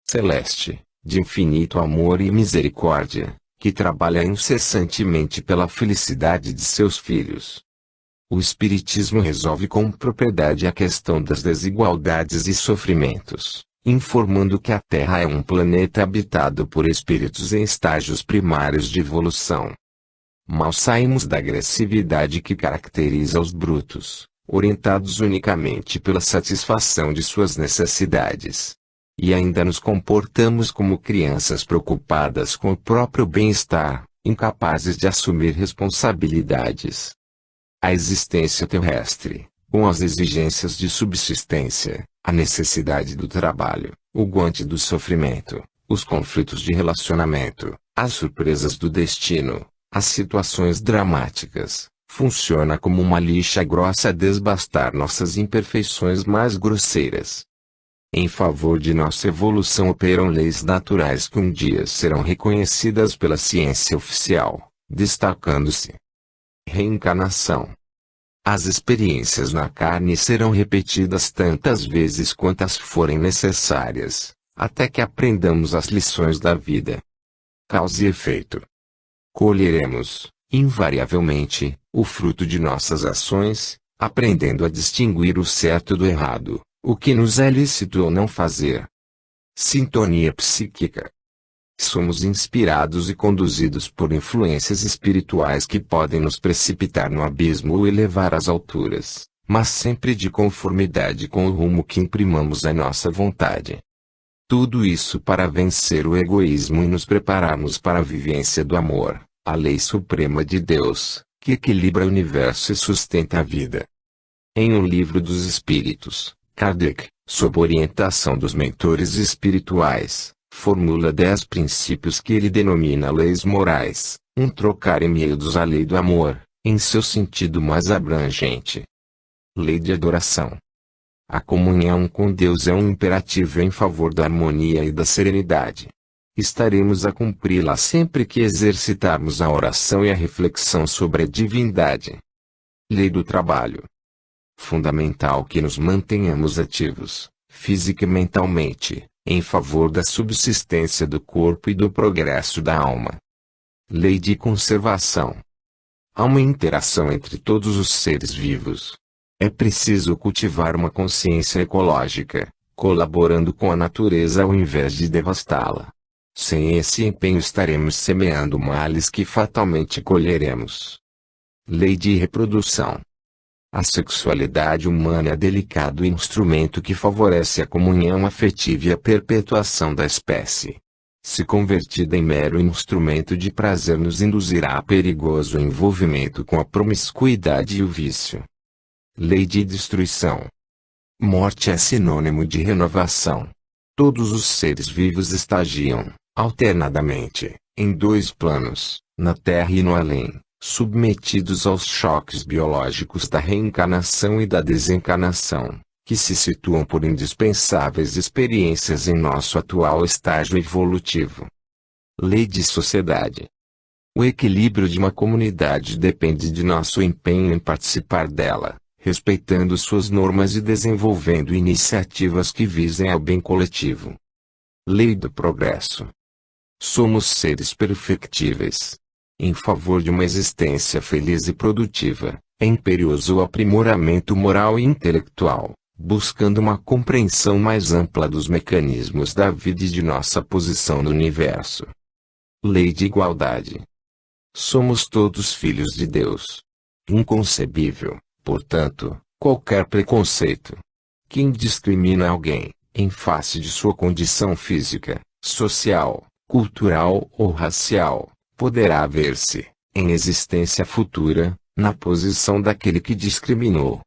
celeste, de infinito amor e misericórdia, que trabalha incessantemente pela felicidade de seus filhos. O Espiritismo resolve com propriedade a questão das desigualdades e sofrimentos, informando que a Terra é um planeta habitado por espíritos em estágios primários de evolução. Mal saímos da agressividade que caracteriza os brutos, orientados unicamente pela satisfação de suas necessidades. E ainda nos comportamos como crianças preocupadas com o próprio bem-estar, incapazes de assumir responsabilidades. A existência terrestre, com as exigências de subsistência, a necessidade do trabalho, o guante do sofrimento, os conflitos de relacionamento, as surpresas do destino, as situações dramáticas, funciona como uma lixa grossa a desbastar nossas imperfeições mais grosseiras. Em favor de nossa evolução operam leis naturais que um dia serão reconhecidas pela ciência oficial, destacando-se: reencarnação. As experiências na carne serão repetidas tantas vezes quantas forem necessárias, até que aprendamos as lições da vida. Causa e efeito. Colheremos, invariavelmente, o fruto de nossas ações, aprendendo a distinguir o certo do errado, o que nos é lícito ou não fazer. Sintonia psíquica. Somos inspirados e conduzidos por influências espirituais que podem nos precipitar no abismo ou elevar às alturas, mas sempre de conformidade com o rumo que imprimamos à nossa vontade. Tudo isso para vencer o egoísmo e nos prepararmos para a vivência do amor, a lei suprema de Deus, que equilibra o universo e sustenta a vida. Em O Livro dos Espíritos, Kardec, sob orientação dos mentores espirituais, formula 10 princípios que ele denomina leis morais, um trocar-em-miúdos à lei do amor, em seu sentido mais abrangente. Lei de adoração. A comunhão com Deus é um imperativo em favor da harmonia e da serenidade. Estaremos a cumpri-la sempre que exercitarmos a oração e a reflexão sobre a divindade. Lei do trabalho. Fundamental que nos mantenhamos ativos, física e mentalmente, em favor da subsistência do corpo e do progresso da alma. Lei de conservação. Há uma interação entre todos os seres vivos. É preciso cultivar uma consciência ecológica, colaborando com a natureza ao invés de devastá-la. Sem esse empenho estaremos semeando males que fatalmente colheremos. Lei de reprodução. A sexualidade humana é delicado instrumento que favorece a comunhão afetiva e a perpetuação da espécie. Se convertida em mero instrumento de prazer nos induzirá a perigoso envolvimento com a promiscuidade e o vício. Lei de destruição. Morte é sinônimo de renovação. Todos os seres vivos estagiam, alternadamente, em 2 planos, na Terra e no além, submetidos aos choques biológicos da reencarnação e da desencarnação, que se situam por indispensáveis experiências em nosso atual estágio evolutivo. Lei de sociedade. O equilíbrio de uma comunidade depende de nosso empenho em participar dela, respeitando suas normas e desenvolvendo iniciativas que visem ao bem coletivo. Lei do progresso. Somos seres perfectíveis. Em favor de uma existência feliz e produtiva, é imperioso o aprimoramento moral e intelectual, buscando uma compreensão mais ampla dos mecanismos da vida e de nossa posição no universo. Lei de igualdade. Somos todos filhos de Deus. Inconcebível, portanto, qualquer preconceito que indiscrimina alguém, em face de sua condição física, social, cultural ou racial, poderá ver-se, em existência futura, na posição daquele que discriminou.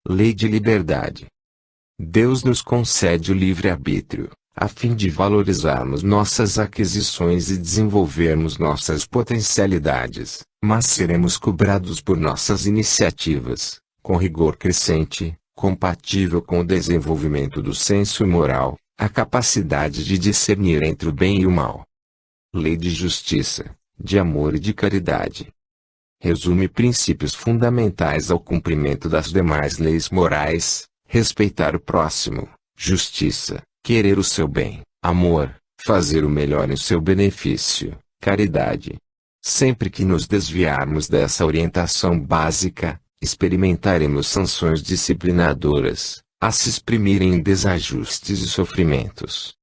Lei de liberdade. Deus nos concede o livre-arbítrio, a fim de valorizarmos nossas aquisições e desenvolvermos nossas potencialidades, mas seremos cobrados por nossas iniciativas, com rigor crescente, compatível com o desenvolvimento do senso moral, a capacidade de discernir entre o bem e o mal. Lei de justiça, de amor e de caridade. Resume princípios fundamentais ao cumprimento das demais leis morais: respeitar o próximo, justiça, querer o seu bem, amor, fazer o melhor em seu benefício, caridade. Sempre que nos desviarmos dessa orientação básica, experimentaremos sanções disciplinadoras, a se exprimirem em desajustes e sofrimentos.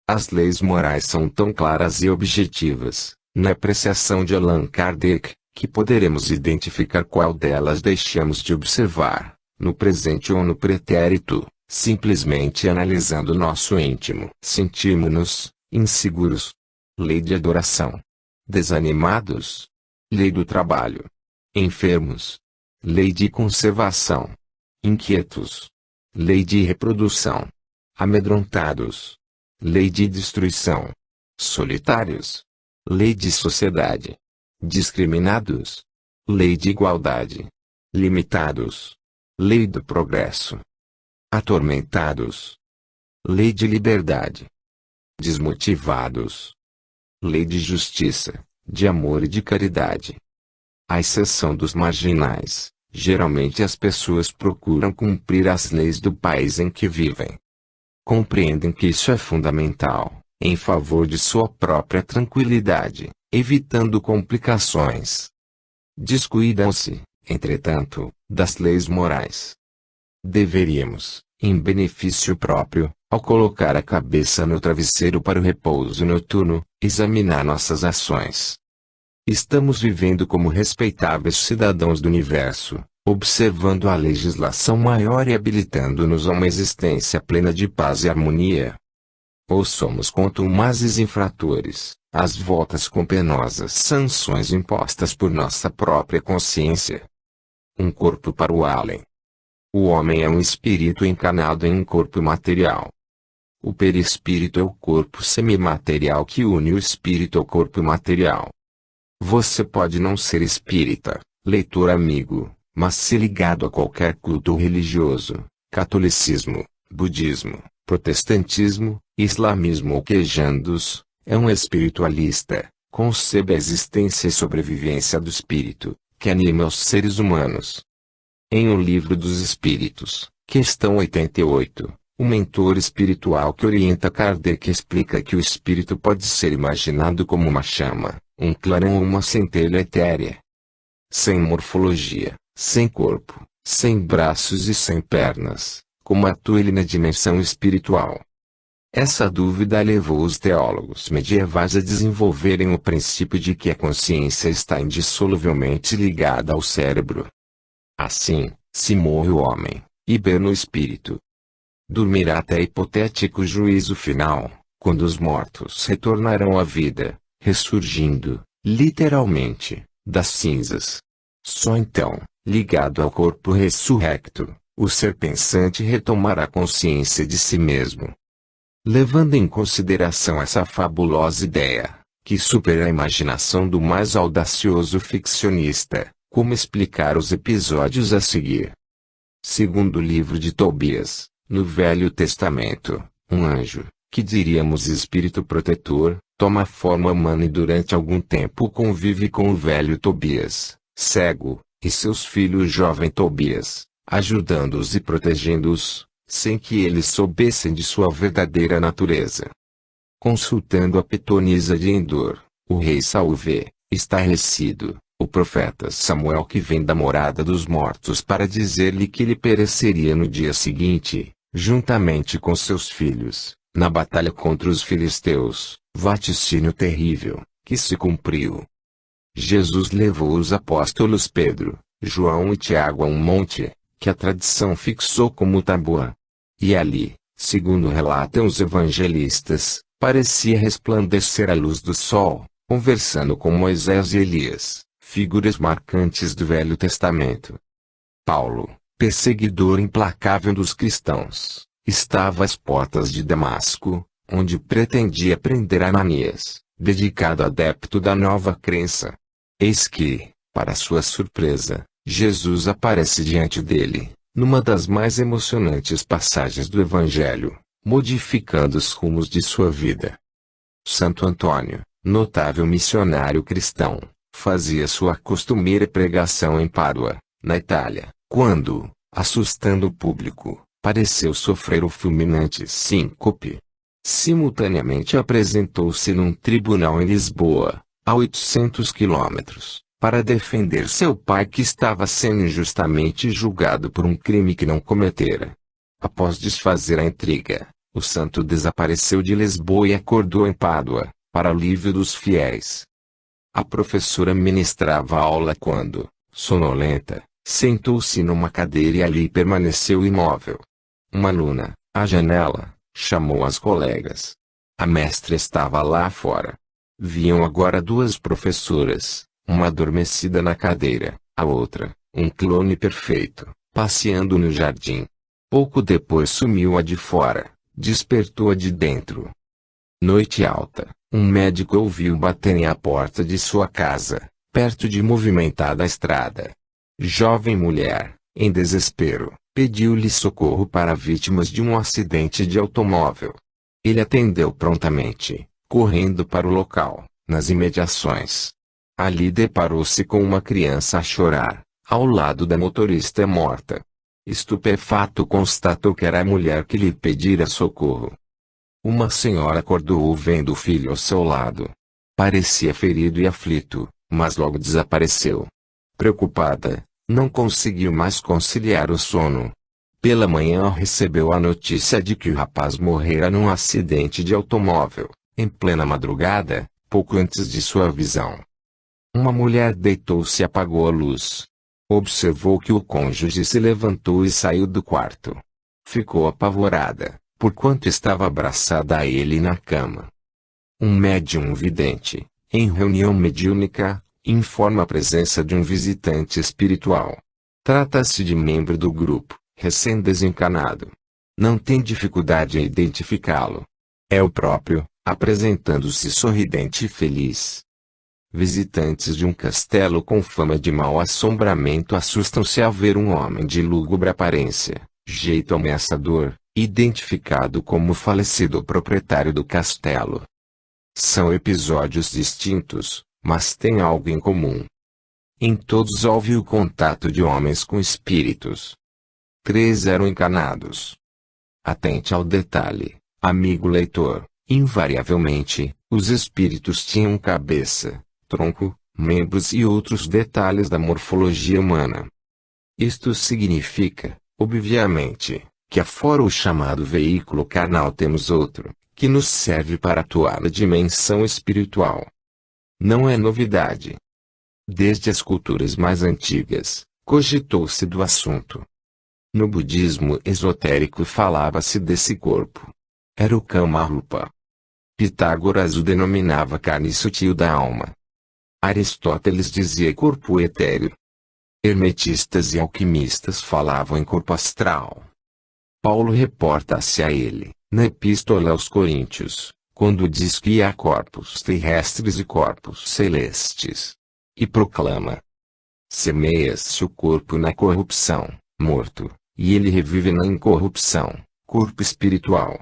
As leis morais são tão claras e objetivas, na apreciação de Allan Kardec, que poderemos identificar qual delas deixamos de observar, no presente ou no pretérito, simplesmente analisando nosso íntimo. Sentimos-nos inseguros. Lei de adoração. Desanimados. Lei do trabalho. Enfermos. Lei de conservação. Inquietos. Lei de reprodução. Amedrontados. Lei de destruição. Solitários. Lei de sociedade. Discriminados. Lei de igualdade. Limitados. Lei do progresso. Atormentados. Lei de liberdade. Desmotivados. Lei de justiça, de amor e de caridade. À exceção dos marginais, geralmente as pessoas procuram cumprir as leis do país em que vivem. Compreendem que isso é fundamental, em favor de sua própria tranquilidade, evitando complicações. Descuidam-se, entretanto, das leis morais. Deveríamos, em benefício próprio, ao colocar a cabeça no travesseiro para o repouso noturno, examinar nossas ações. Estamos vivendo como respeitáveis cidadãos do universo, observando a legislação maior e habilitando-nos a uma existência plena de paz e harmonia? Ou somos contumazes infratores, às voltas com penosas sanções impostas por nossa própria consciência? Um corpo para o além. O homem é um espírito encarnado em um corpo material. O perispírito é o corpo semimaterial que une o espírito ao corpo material. Você pode não ser espírita, leitor amigo, mas ser ligado a qualquer culto religioso, catolicismo, budismo, protestantismo, islamismo ou quejandos, é um espiritualista, concebe a existência e sobrevivência do espírito, que anima os seres humanos. Em O Livro dos Espíritos, questão 88, o mentor espiritual que orienta Kardec explica que o espírito pode ser imaginado como uma chama, um clarão ou uma centelha etérea. Sem morfologia, sem corpo, sem braços e sem pernas, como atua ele na dimensão espiritual? Essa dúvida levou os teólogos medievais a desenvolverem o princípio de que a consciência está indissoluvelmente ligada ao cérebro. Assim, se morre o homem, hiberna o espírito. Dormirá até hipotético juízo final, quando os mortos retornarão à vida, ressurgindo, literalmente, das cinzas. Só então, ligado ao corpo ressurrecto, o ser pensante retomará consciência de si mesmo. Levando em consideração essa fabulosa ideia, que supera a imaginação do mais audacioso ficcionista, como explicar os episódios a seguir? Segundo o livro de Tobias, no Velho Testamento, um anjo, que diríamos espírito protetor, toma forma humana e durante algum tempo convive com o velho Tobias, cego, e seus filhos jovem Tobias, ajudando-os e protegendo-os, sem que eles soubessem de sua verdadeira natureza. Consultando a pitonisa de Endor, o rei Saul vê, estarrecido, o profeta Samuel que vem da morada dos mortos para dizer-lhe que ele pereceria no dia seguinte, juntamente com seus filhos, na batalha contra os filisteus, vaticínio terrível, que se cumpriu. Jesus levou os apóstolos Pedro, João e Tiago a um monte, que a tradição fixou como Taboa. E ali, segundo relatam os evangelistas, parecia resplandecer a luz do sol, conversando com Moisés e Elias, figuras marcantes do Velho Testamento. Paulo, perseguidor implacável dos cristãos, estava às portas de Damasco, onde pretendia prender Ananias, dedicado adepto da nova crença. Eis que, para sua surpresa, Jesus aparece diante dele, numa das mais emocionantes passagens do Evangelho, modificando os rumos de sua vida. Santo Antônio, notável missionário cristão, fazia sua costumeira pregação em Pádua, na Itália, quando, assustando o público, pareceu sofrer o fulminante síncope. Simultaneamente apresentou-se num tribunal em Lisboa, a 800 quilômetros, para defender seu pai que estava sendo injustamente julgado por um crime que não cometera. Após desfazer a intriga, o santo desapareceu de Lisboa e acordou em Pádua, para alívio dos fiéis. A professora ministrava a aula quando, sonolenta, sentou-se numa cadeira e ali permaneceu imóvel. Uma aluna, à janela, chamou as colegas. A mestra estava lá fora. Viam agora duas professoras, uma adormecida na cadeira, a outra, um clone perfeito, passeando no jardim. Pouco depois sumiu a de fora, despertou a de dentro. Noite alta, um médico ouviu baterem à porta de sua casa, perto de movimentada estrada. Jovem mulher, em desespero, pediu-lhe socorro para vítimas de um acidente de automóvel. Ele atendeu prontamente, correndo para o local, nas imediações. Ali deparou-se com uma criança a chorar, ao lado da motorista morta. Estupefato constatou que era a mulher que lhe pedira socorro. Uma senhora acordou vendo o filho ao seu lado. Parecia ferido e aflito, mas logo desapareceu. Preocupada, não conseguiu mais conciliar o sono. Pela manhã recebeu a notícia de que o rapaz morrera num acidente de automóvel, em plena madrugada, pouco antes de sua visão. Uma mulher deitou-se e apagou a luz. Observou que o cônjuge se levantou e saiu do quarto. Ficou apavorada, porquanto estava abraçada a ele na cama. Um médium vidente, em reunião mediúnica, informa a presença de um visitante espiritual. Trata-se de membro do grupo, recém-desencarnado. Não tem dificuldade em identificá-lo. É o próprio, apresentando-se sorridente e feliz. Visitantes de um castelo com fama de mau assombramento assustam-se ao ver um homem de lúgubre aparência, jeito ameaçador, identificado como o falecido proprietário do castelo. São episódios distintos, mas têm algo em comum. Em todos houve o contato de homens com espíritos. 3 eram encarnados. Atente ao detalhe, amigo leitor, invariavelmente, os espíritos tinham cabeça, tronco, membros e outros detalhes da morfologia humana. Isto significa, obviamente, que afora o chamado veículo carnal temos outro, que nos serve para atuar na dimensão espiritual. Não é novidade. Desde as culturas mais antigas, cogitou-se do assunto. No budismo esotérico falava-se desse corpo. Era o Kama-rupa. Pitágoras o denominava carne sutil da alma. Aristóteles dizia corpo etéreo. Hermetistas e alquimistas falavam em corpo astral. Paulo reporta-se a ele, na Epístola aos Coríntios, quando diz que há corpos terrestres e corpos celestes. E proclama: semeia-se o corpo na corrupção, morto, e ele revive na incorrupção, corpo espiritual.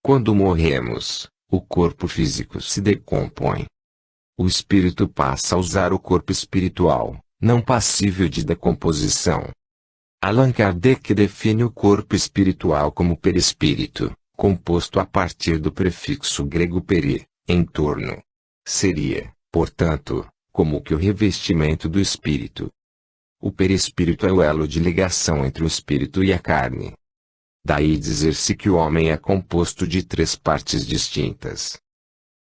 Quando morremos, o corpo físico se decompõe. O espírito passa a usar o corpo espiritual, não passível de decomposição. Allan Kardec define o corpo espiritual como perispírito, composto a partir do prefixo grego peri, em torno. Seria, portanto, como que o revestimento do espírito. O perispírito é o elo de ligação entre o espírito e a carne. Daí dizer-se que o homem é composto de 3 partes distintas: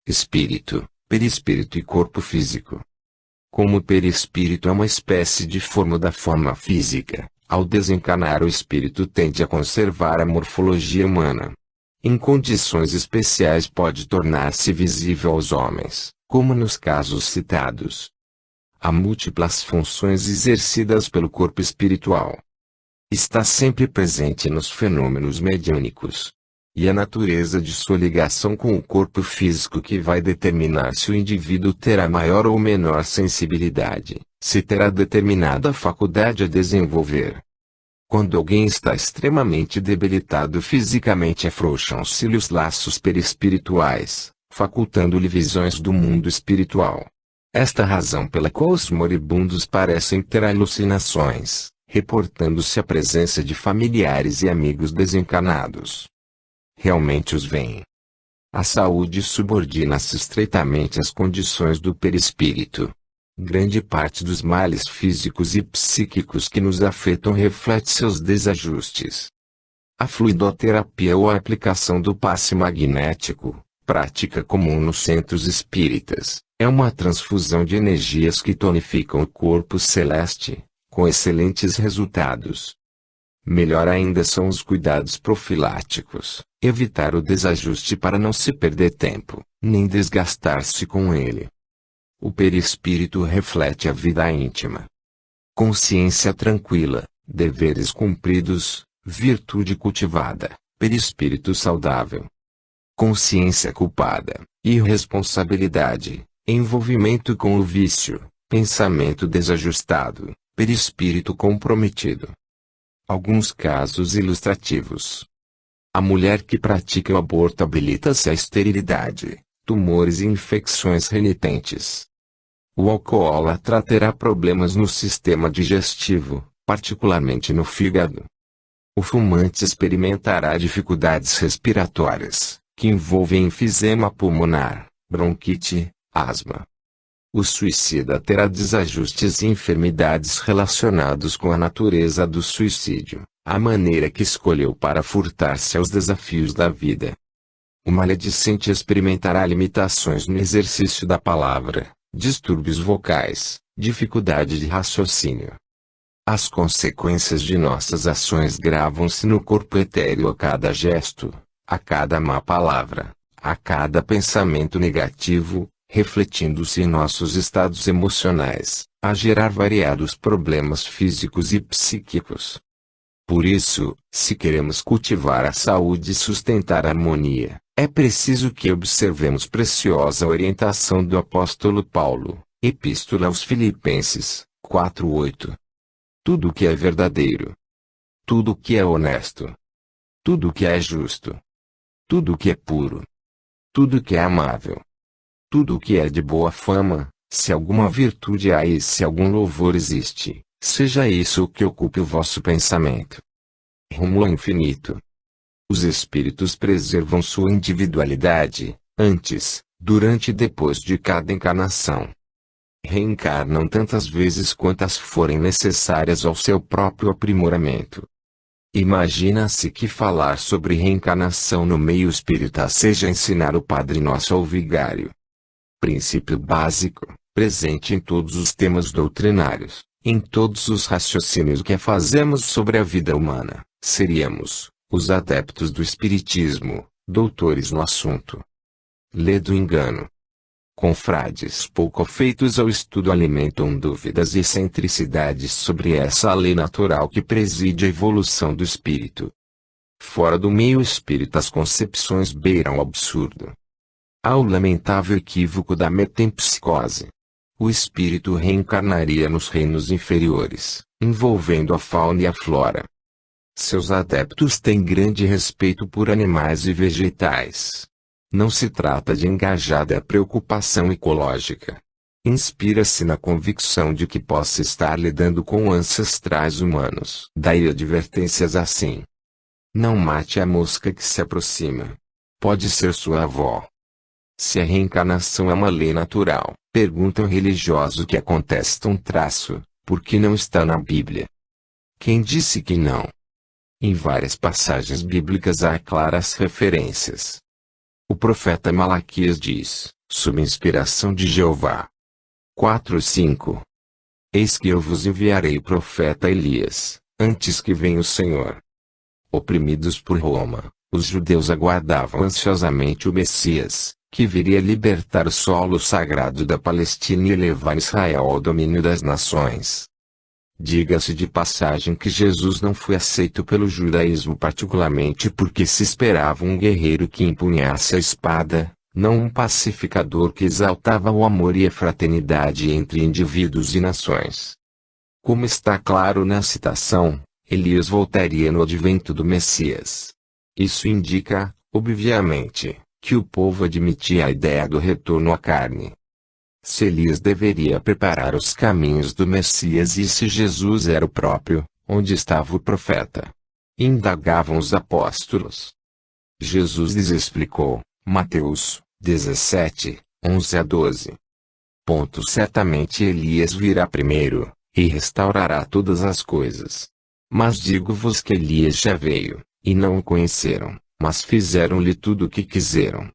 espírito, perispírito e corpo físico. Como o perispírito é uma espécie de forma da forma física, ao desencarnar o espírito tende a conservar a morfologia humana. Em condições especiais pode tornar-se visível aos homens, como nos casos citados. Há múltiplas funções exercidas pelo corpo espiritual. Está sempre presente nos fenômenos mediúnicos. E a natureza de sua ligação com o corpo físico que vai determinar se o indivíduo terá maior ou menor sensibilidade, se terá determinada faculdade a desenvolver. Quando alguém está extremamente debilitado fisicamente, afrouxam-se-lhe os laços perispirituais, facultando-lhe visões do mundo espiritual. Esta razão pela qual os moribundos parecem ter alucinações, reportando-se a presença de familiares e amigos desencarnados. Realmente os veem. A saúde subordina-se estreitamente às condições do perispírito. Grande parte dos males físicos e psíquicos que nos afetam reflete seus desajustes. A fluidoterapia ou a aplicação do passe magnético, prática comum nos centros espíritas, é uma transfusão de energias que tonificam o corpo celeste, com excelentes resultados. Melhor ainda são os cuidados profiláticos, evitar o desajuste para não se perder tempo, nem desgastar-se com ele. O perispírito reflete a vida íntima. Consciência tranquila, deveres cumpridos, virtude cultivada, perispírito saudável. Consciência culpada, irresponsabilidade, envolvimento com o vício, pensamento desajustado, perispírito comprometido. Alguns casos ilustrativos. A mulher que pratica o aborto habilita-se à esterilidade, tumores e infecções renitentes. O alcoólatra terá problemas no sistema digestivo, particularmente no fígado. O fumante experimentará dificuldades respiratórias, que envolvem enfisema pulmonar, bronquite, asma. O suicida terá desajustes e enfermidades relacionados com a natureza do suicídio, a maneira que escolheu para furtar-se aos desafios da vida. O maledicente experimentará limitações no exercício da palavra, distúrbios vocais, dificuldade de raciocínio. As consequências de nossas ações gravam-se no corpo etéreo a cada gesto, a cada má palavra, a cada pensamento negativo, refletindo-se em nossos estados emocionais, a gerar variados problemas físicos e psíquicos. Por isso, se queremos cultivar a saúde e sustentar a harmonia, é preciso que observemos preciosa orientação do apóstolo Paulo, Epístola aos Filipenses, 4:8. Tudo o que é verdadeiro, tudo o que é honesto, tudo o que é justo, tudo o que é puro, tudo o que é amável, tudo o que é de boa fama, se alguma virtude há e se algum louvor existe, seja isso o que ocupe o vosso pensamento. Rumo ao infinito. Os espíritos preservam sua individualidade, antes, durante e depois de cada encarnação. Reencarnam tantas vezes quantas forem necessárias ao seu próprio aprimoramento. Imagina-se que falar sobre reencarnação no meio espírita seja ensinar o Padre Nosso ao vigário. Princípio básico, presente em todos os temas doutrinários, em todos os raciocínios que fazemos sobre a vida humana, seríamos, os adeptos do Espiritismo, doutores no assunto. Lê do engano. Confrades pouco afeitos ao estudo alimentam dúvidas e excentricidades sobre essa lei natural que preside a evolução do espírito. Fora do meio espírita as concepções beiram o absurdo. Há o lamentável equívoco da metempsicose. O espírito reencarnaria nos reinos inferiores, envolvendo a fauna e a flora. Seus adeptos têm grande respeito por animais e vegetais. Não se trata de engajada preocupação ecológica. Inspira-se na convicção de que possa estar lidando com ancestrais humanos. Daí advertências assim. Não mate a mosca que se aproxima. Pode ser sua avó. Se a reencarnação é uma lei natural, pergunta o religioso que a contesta um traço, por que não está na Bíblia? Quem disse que não? Em várias passagens bíblicas há claras referências. O profeta Malaquias diz, sob inspiração de Jeová. 4:5. Eis que eu vos enviarei o profeta Elias, antes que venha o Senhor. Oprimidos por Roma, os judeus aguardavam ansiosamente o Messias, que viria libertar o solo sagrado da Palestina e levar Israel ao domínio das nações. Diga-se de passagem que Jesus não foi aceito pelo judaísmo particularmente porque se esperava um guerreiro que empunhasse a espada, não um pacificador que exaltava o amor e a fraternidade entre indivíduos e nações. Como está claro na citação, Elias voltaria no advento do Messias. Isso indica, obviamente, que o povo admitia a ideia do retorno à carne. Se Elias deveria preparar os caminhos do Messias e se Jesus era o próprio, onde estava o profeta? Indagavam os apóstolos. Jesus lhes explicou, Mateus 17, 11 a 12. Certamente Elias virá primeiro, e restaurará todas as coisas. Mas digo-vos que Elias já veio, e não o conheceram, mas fizeram-lhe tudo o que quiseram.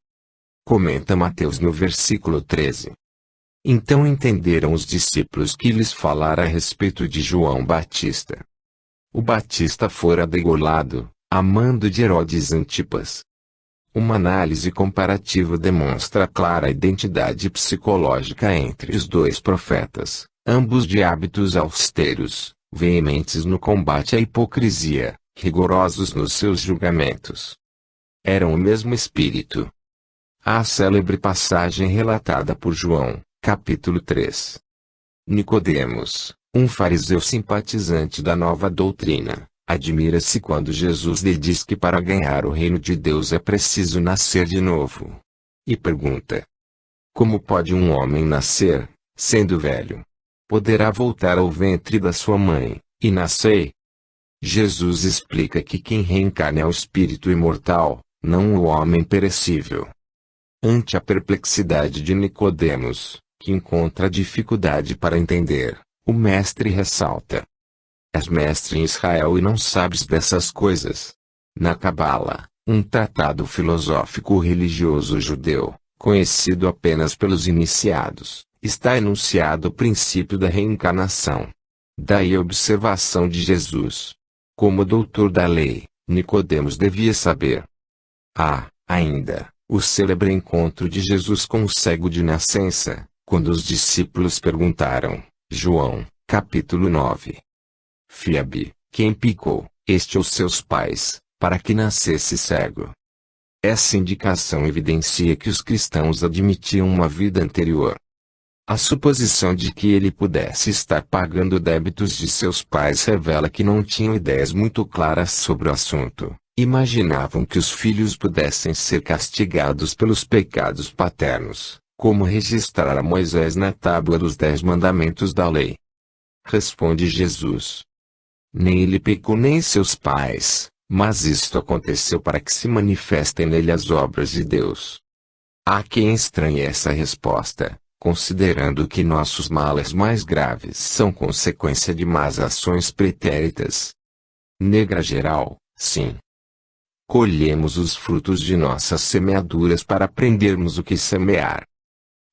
Comenta Mateus no versículo 13. Então entenderam os discípulos que lhes falara a respeito de João Batista. O Batista fora degolado, a mando de Herodes Antipas. Uma análise comparativa demonstra a clara identidade psicológica entre os dois profetas, ambos de hábitos austeros, veementes no combate à hipocrisia, rigorosos nos seus julgamentos. Eram o mesmo espírito. A célebre passagem relatada por João, capítulo 3. Nicodemos, um fariseu simpatizante da nova doutrina, admira-se quando Jesus lhe diz que para ganhar o reino de Deus é preciso nascer de novo. E pergunta: como pode um homem nascer, sendo velho? Poderá voltar ao ventre da sua mãe, e nascer? Jesus explica que quem reencarna é o espírito imortal, não o homem perecível. Ante a perplexidade de Nicodemos, que encontra dificuldade para entender, o mestre ressalta: és mestre em Israel e não sabes dessas coisas? Na Cabala, um tratado filosófico religioso judeu, conhecido apenas pelos iniciados, está enunciado o princípio da reencarnação. Daí a observação de Jesus. Como doutor da lei, Nicodemos devia saber. Ainda, o célebre encontro de Jesus com o cego de nascença, quando os discípulos perguntaram, João, capítulo 9. Fiabe, quem picou, este ou seus pais, para que nascesse cego? Essa indicação evidencia que os cristãos admitiam uma vida anterior. A suposição de que ele pudesse estar pagando débitos de seus pais revela que não tinham ideias muito claras sobre o assunto. Imaginavam que os filhos pudessem ser castigados pelos pecados paternos, como registrara Moisés na tábua dos 10 mandamentos da lei. Responde Jesus: nem ele pecou nem seus pais, mas isto aconteceu para que se manifestem nele as obras de Deus. Há quem estranhe essa resposta, considerando que nossos males mais graves são consequência de más ações pretéritas. Negra geral, sim. Colhemos os frutos de nossas semeaduras para aprendermos o que semear.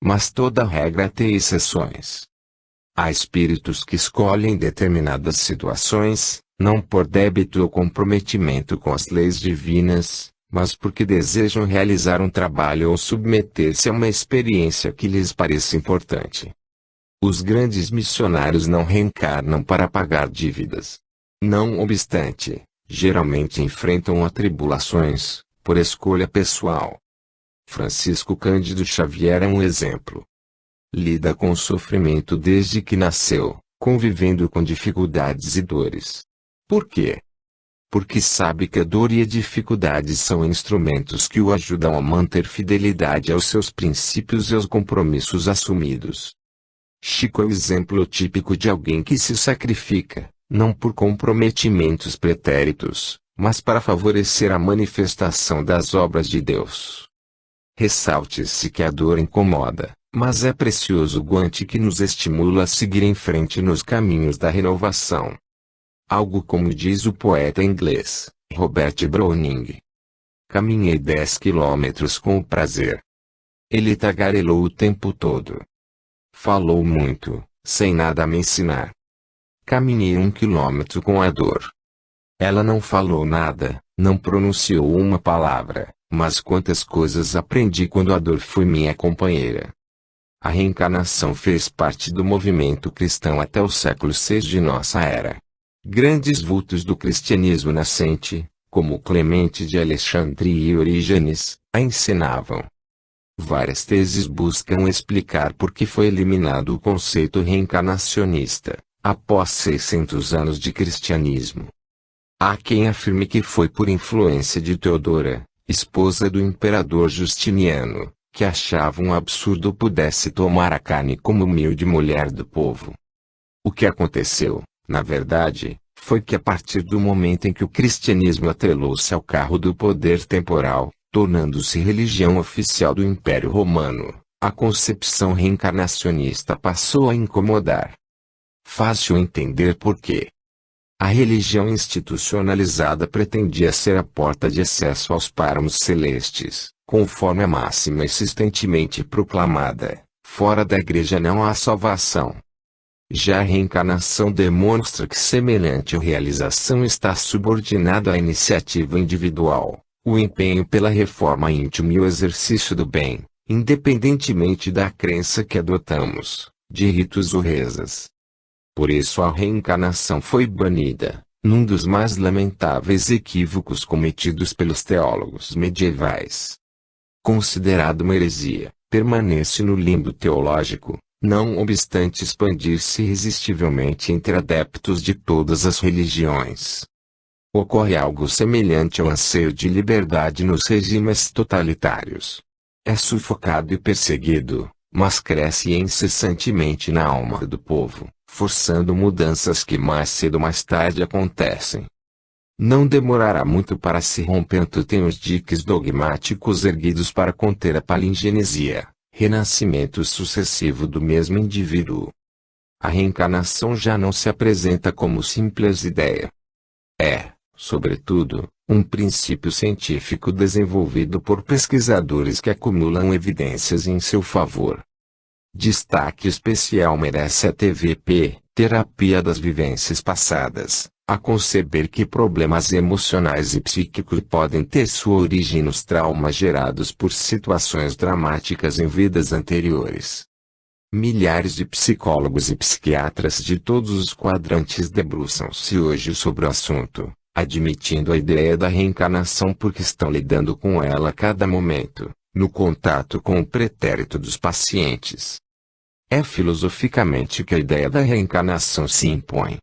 Mas toda regra tem exceções. Há espíritos que escolhem determinadas situações, não por débito ou comprometimento com as leis divinas, mas porque desejam realizar um trabalho ou submeter-se a uma experiência que lhes pareça importante. Os grandes missionários não reencarnam para pagar dívidas. Não obstante, geralmente enfrentam atribulações, por escolha pessoal. Francisco Cândido Xavier é um exemplo. Lida com o sofrimento desde que nasceu, convivendo com dificuldades e dores. Por quê? Porque sabe que a dor e a dificuldade são instrumentos que o ajudam a manter fidelidade aos seus princípios e aos compromissos assumidos. Chico é o exemplo típico de alguém que se sacrifica, não por comprometimentos pretéritos, mas para favorecer a manifestação das obras de Deus. Ressalte-se que a dor incomoda, mas é precioso guante que nos estimula a seguir em frente nos caminhos da renovação. Algo como diz o poeta inglês, Robert Browning. Caminhei 10 quilômetros com o prazer. Ele tagarelou o tempo todo. Falou muito, sem nada a me ensinar. Caminhei 1 quilômetro com a dor. Ela não falou nada, não pronunciou uma palavra, mas quantas coisas aprendi quando a dor foi minha companheira. A reencarnação fez parte do movimento cristão até o século VI de nossa era. Grandes vultos do cristianismo nascente, como Clemente de Alexandria e Orígenes, a ensinavam. Várias teses buscam explicar por que foi eliminado o conceito reencarnacionista, após 600 anos de cristianismo. Há quem afirme que foi por influência de Teodora, esposa do imperador Justiniano, que achava um absurdo pudesse tomar a carne como humilde mulher do povo. O que aconteceu, na verdade, foi que a partir do momento em que o cristianismo atrelou-se ao carro do poder temporal, tornando-se religião oficial do Império Romano, a concepção reencarnacionista passou a incomodar. Fácil entender por quê. A religião institucionalizada pretendia ser a porta de acesso aos páramos celestes, conforme a máxima insistentemente proclamada: fora da igreja não há salvação. Já a reencarnação demonstra que semelhante realização está subordinada à iniciativa individual, o empenho pela reforma íntima e o exercício do bem, independentemente da crença que adotamos, de ritos ou rezas. Por isso a reencarnação foi banida, num dos mais lamentáveis equívocos cometidos pelos teólogos medievais. Considerado uma heresia, permanece no limbo teológico, não obstante expandir-se irresistivelmente entre adeptos de todas as religiões. Ocorre algo semelhante ao anseio de liberdade nos regimes totalitários. É sufocado e perseguido, mas cresce incessantemente na alma do povo, forçando mudanças que mais cedo ou mais tarde acontecem. Não demorará muito para se romper os diques dogmáticos erguidos para conter a palingenesia, renascimento sucessivo do mesmo indivíduo. A reencarnação já não se apresenta como simples ideia. É, sobretudo, um princípio científico desenvolvido por pesquisadores que acumulam evidências em seu favor. Destaque especial merece a TVP, Terapia das Vivências Passadas, a conceber que problemas emocionais e psíquicos podem ter sua origem nos traumas gerados por situações dramáticas em vidas anteriores. Milhares de psicólogos e psiquiatras de todos os quadrantes debruçam-se hoje sobre o assunto, admitindo a ideia da reencarnação porque estão lidando com ela a cada momento, no contato com o pretérito dos pacientes. É filosoficamente que a ideia da reencarnação se impõe.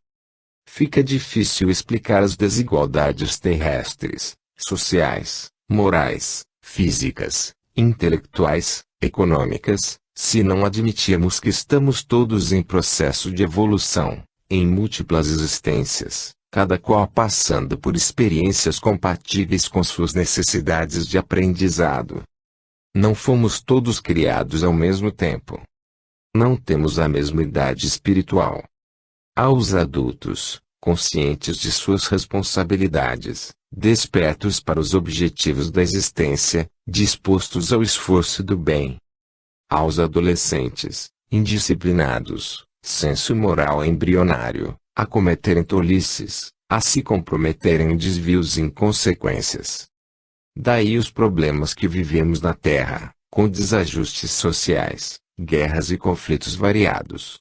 Fica difícil explicar as desigualdades terrestres, sociais, morais, físicas, intelectuais, econômicas, se não admitirmos que estamos todos em processo de evolução, em múltiplas existências, cada qual passando por experiências compatíveis com suas necessidades de aprendizado. Não fomos todos criados ao mesmo tempo. Não temos a mesma idade espiritual. Aos adultos, conscientes de suas responsabilidades, despertos para os objetivos da existência, dispostos ao esforço do bem. Aos adolescentes, indisciplinados, senso moral embrionário, a cometerem tolices, a se comprometerem em desvios e inconsequências. Daí os problemas que vivemos na Terra, com desajustes sociais, guerras e conflitos variados.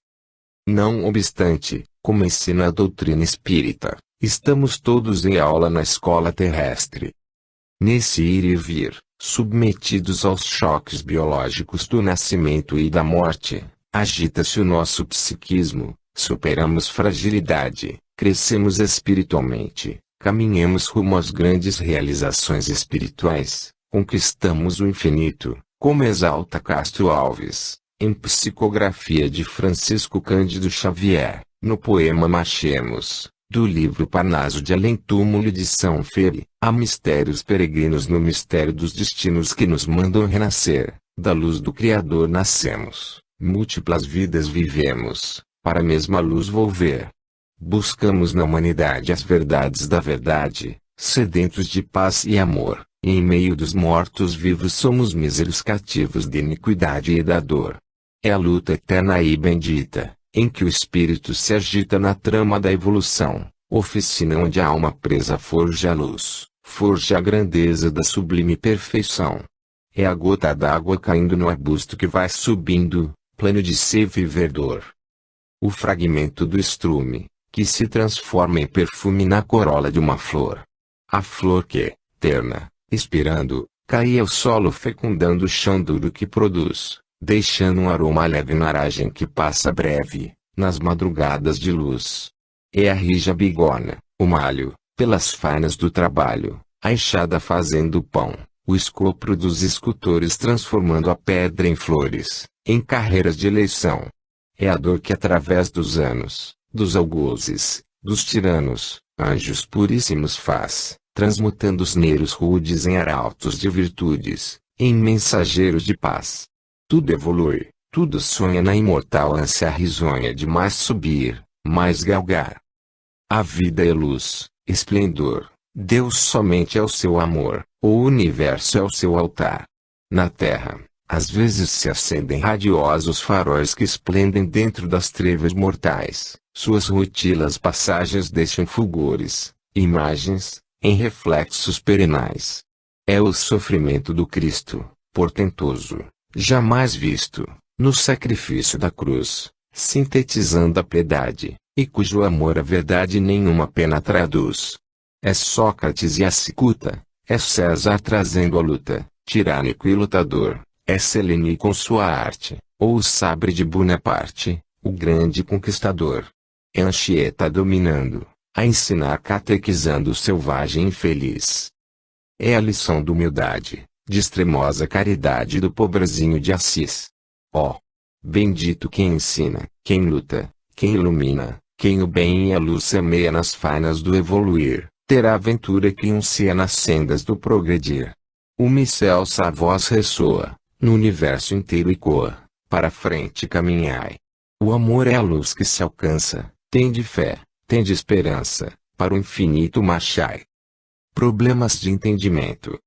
Não obstante, como ensina a doutrina espírita, estamos todos em aula na escola terrestre. Nesse ir e vir, submetidos aos choques biológicos do nascimento e da morte, agita-se o nosso psiquismo, superamos fragilidade, crescemos espiritualmente, caminhamos rumo às grandes realizações espirituais, conquistamos o infinito, como exalta Castro Alves, em psicografia de Francisco Cândido Xavier, no poema Marchemos, do livro Parnaso de Além-Túmulo de São Fere. Há mistérios peregrinos no mistério dos destinos que nos mandam renascer, da luz do Criador nascemos, múltiplas vidas vivemos, para a mesma luz volver. Buscamos na humanidade as verdades da verdade, sedentos de paz e amor, e em meio dos mortos-vivos somos míseros cativos de iniquidade e da dor. É a luta eterna e bendita, em que o espírito se agita na trama da evolução, oficina onde a alma presa forja a luz, forja a grandeza da sublime perfeição. É a gota d'água caindo no arbusto que vai subindo, pleno de seiva e verdor. O fragmento do estrume, que se transforma em perfume na corola de uma flor. A flor que, terna, expirando, cai ao solo fecundando o chão duro que produz, deixando um aroma leve na aragem que passa breve, nas madrugadas de luz. É a rija bigorna, o malho, pelas fainas do trabalho, a enxada fazendo o pão, o escopro dos escultores transformando a pedra em flores, em carreiras de eleição. É a dor que através dos anos, dos algozes, dos tiranos, anjos puríssimos faz, transmutando os negros rudes em arautos de virtudes, em mensageiros de paz. Tudo evolui, tudo sonha na imortal ânsia risonha de mais subir, mais galgar. A vida é luz, esplendor, Deus somente é o seu amor, o universo é o seu altar. Na terra, às vezes se acendem radiosos faróis que esplendem dentro das trevas mortais, suas rutilas passagens deixam fulgores, imagens, em reflexos perenais. É o sofrimento do Cristo, portentoso, jamais visto, no sacrifício da cruz, sintetizando a piedade, e cujo amor a verdade nenhuma pena traduz. É Sócrates e a cicuta, é César trazendo a luta, tirânico e lutador, é Selene com sua arte, ou o sabre de Bonaparte, o grande conquistador. É Anchieta dominando, a ensinar catequizando o selvagem infeliz. É a lição da humildade, de extremosa caridade do pobrezinho de Assis. Ó! Bendito quem ensina, quem luta, quem ilumina, quem o bem e a luz semeia nas fainas do evoluir, terá aventura que anuncia nas sendas do progredir. Uma excelsa voz ressoa, no universo inteiro ecoa, para frente caminhai. O amor é a luz que se alcança, tende fé, tende esperança, para o infinito marchai. Problemas de entendimento.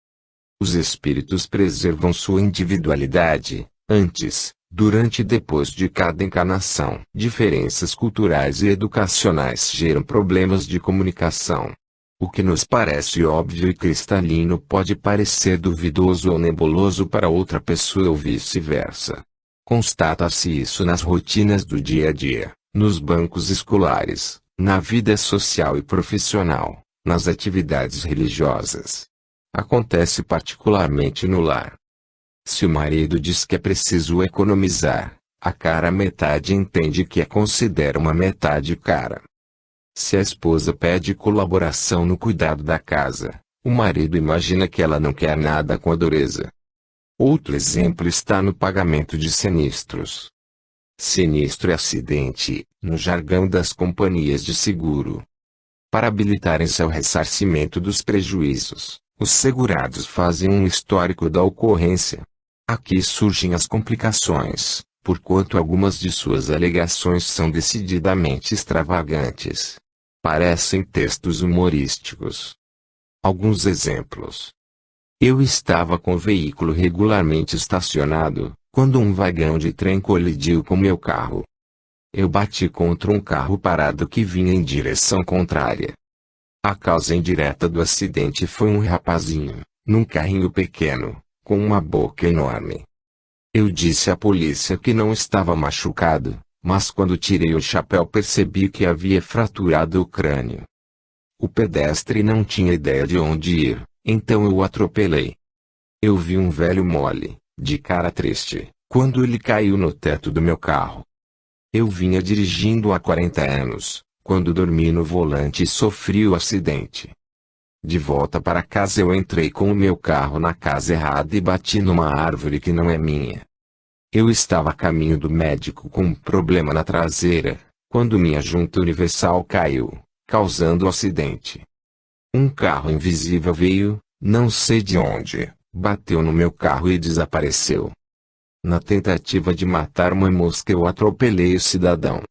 Os espíritos preservam sua individualidade, antes, durante e depois de cada encarnação. Diferenças culturais e educacionais geram problemas de comunicação. O que nos parece óbvio e cristalino pode parecer duvidoso ou nebuloso para outra pessoa ou vice-versa. Constata-se isso nas rotinas do dia a dia, nos bancos escolares, na vida social e profissional, nas atividades religiosas. Acontece particularmente no lar. Se o marido diz que é preciso economizar, a cara metade entende que considera uma metade cara. Se a esposa pede colaboração no cuidado da casa, o marido imagina que ela não quer nada com a dureza. Outro exemplo está no pagamento de sinistros. Sinistro é acidente, no jargão das companhias de seguro. Para habilitarem-se ao ressarcimento dos prejuízos, os segurados fazem um histórico da ocorrência. Aqui surgem as complicações, porquanto algumas de suas alegações são decididamente extravagantes. Parecem textos humorísticos. Alguns exemplos. Eu estava com o veículo regularmente estacionado, quando um vagão de trem colidiu com meu carro. Eu bati contra um carro parado que vinha em direção contrária. A causa indireta do acidente foi um rapazinho, num carrinho pequeno, com uma boca enorme. Eu disse à polícia que não estava machucado, mas quando tirei o chapéu percebi que havia fraturado o crânio. O pedestre não tinha ideia de onde ir, então eu o atropelei. Eu vi um velho mole, de cara triste, quando ele caiu no teto do meu carro. Eu vinha dirigindo há 40 anos, quando dormi no volante e sofri o acidente. De volta para casa eu entrei com o meu carro na casa errada e bati numa árvore que não é minha. Eu estava a caminho do médico com um problema na traseira, quando minha junta universal caiu, causando o acidente. Um carro invisível veio, não sei de onde, bateu no meu carro e desapareceu. Na tentativa de matar uma mosca eu atropelei o cidadão.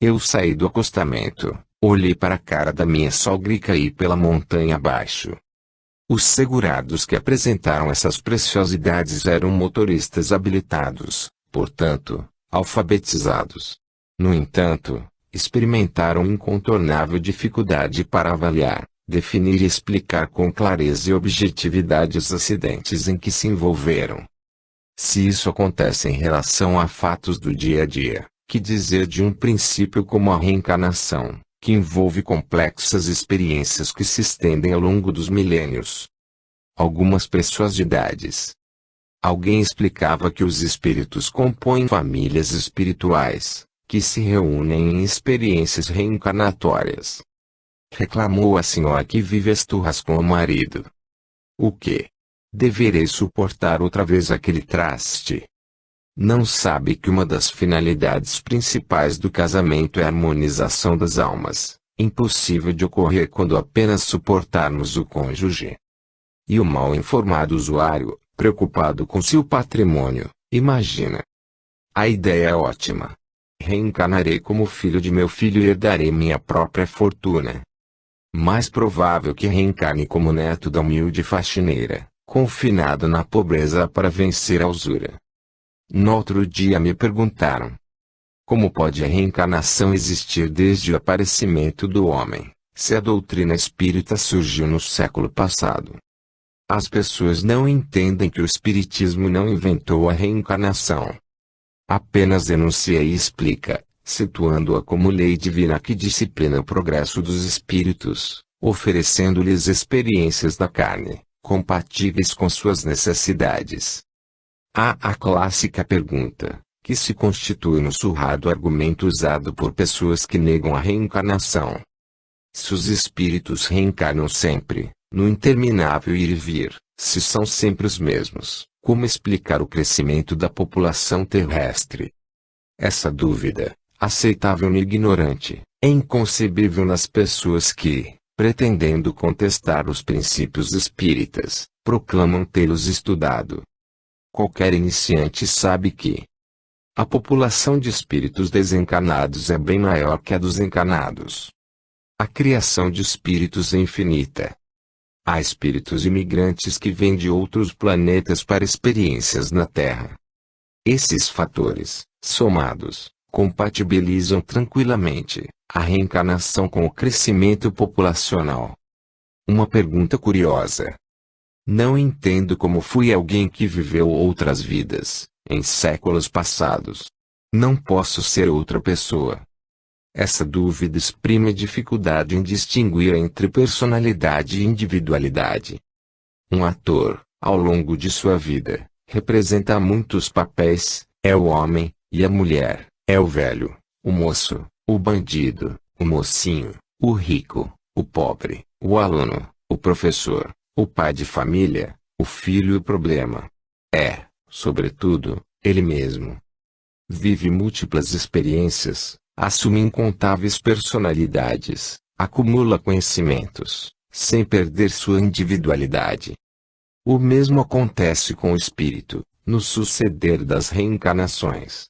Eu saí do acostamento, olhei para a cara da minha sogra e caí pela montanha abaixo. Os segurados que apresentaram essas preciosidades eram motoristas habilitados, portanto, alfabetizados. No entanto, experimentaram incontornável dificuldade para avaliar, definir e explicar com clareza e objetividade os acidentes em que se envolveram. Se isso acontece em relação a fatos do dia a dia, que dizer de um princípio como a reencarnação, que envolve complexas experiências que se estendem ao longo dos milênios? Algumas preciosidades. Alguém explicava que os espíritos compõem famílias espirituais, que se reúnem em experiências reencarnatórias. Reclamou a senhora que vive às turras com o marido. O quê? Deverei suportar outra vez aquele traste? Não sabe que uma das finalidades principais do casamento é a harmonização das almas, impossível de ocorrer quando apenas suportarmos o cônjuge. E o mal informado usuário, preocupado com seu patrimônio, imagina. A ideia é ótima. Reencarnarei como filho de meu filho e herdarei minha própria fortuna. Mais provável que reencarne como neto da humilde faxineira, confinado na pobreza para vencer a usura. No outro dia me perguntaram: como pode a reencarnação existir desde o aparecimento do homem, se a doutrina espírita surgiu no século passado? As pessoas não entendem que o espiritismo não inventou a reencarnação. Apenas denuncia e explica, situando-a como lei divina que disciplina o progresso dos espíritos, oferecendo-lhes experiências da carne, compatíveis com suas necessidades. Há a clássica pergunta, que se constitui no surrado argumento usado por pessoas que negam a reencarnação. Se os espíritos reencarnam sempre, no interminável ir e vir, se são sempre os mesmos, como explicar o crescimento da população terrestre? Essa dúvida, aceitável no ignorante, é inconcebível nas pessoas que, pretendendo contestar os princípios espíritas, proclamam tê-los estudado. Qualquer iniciante sabe que a população de espíritos desencarnados é bem maior que a dos encarnados. A criação de espíritos é infinita. Há espíritos imigrantes que vêm de outros planetas para experiências na Terra. Esses fatores, somados, compatibilizam tranquilamente a reencarnação com o crescimento populacional. Uma pergunta curiosa. Não entendo como fui alguém que viveu outras vidas, em séculos passados. Não posso ser outra pessoa. Essa dúvida exprime a dificuldade em distinguir entre personalidade e individualidade. Um ator, ao longo de sua vida, representa muitos papéis: é o homem, e a mulher, é o velho, o moço, o bandido, o mocinho, o rico, o pobre, o aluno, o professor, o pai de família, o filho e o problema. É, sobretudo, ele mesmo. Vive múltiplas experiências, assume incontáveis personalidades, acumula conhecimentos, sem perder sua individualidade. O mesmo acontece com o espírito, no suceder das reencarnações.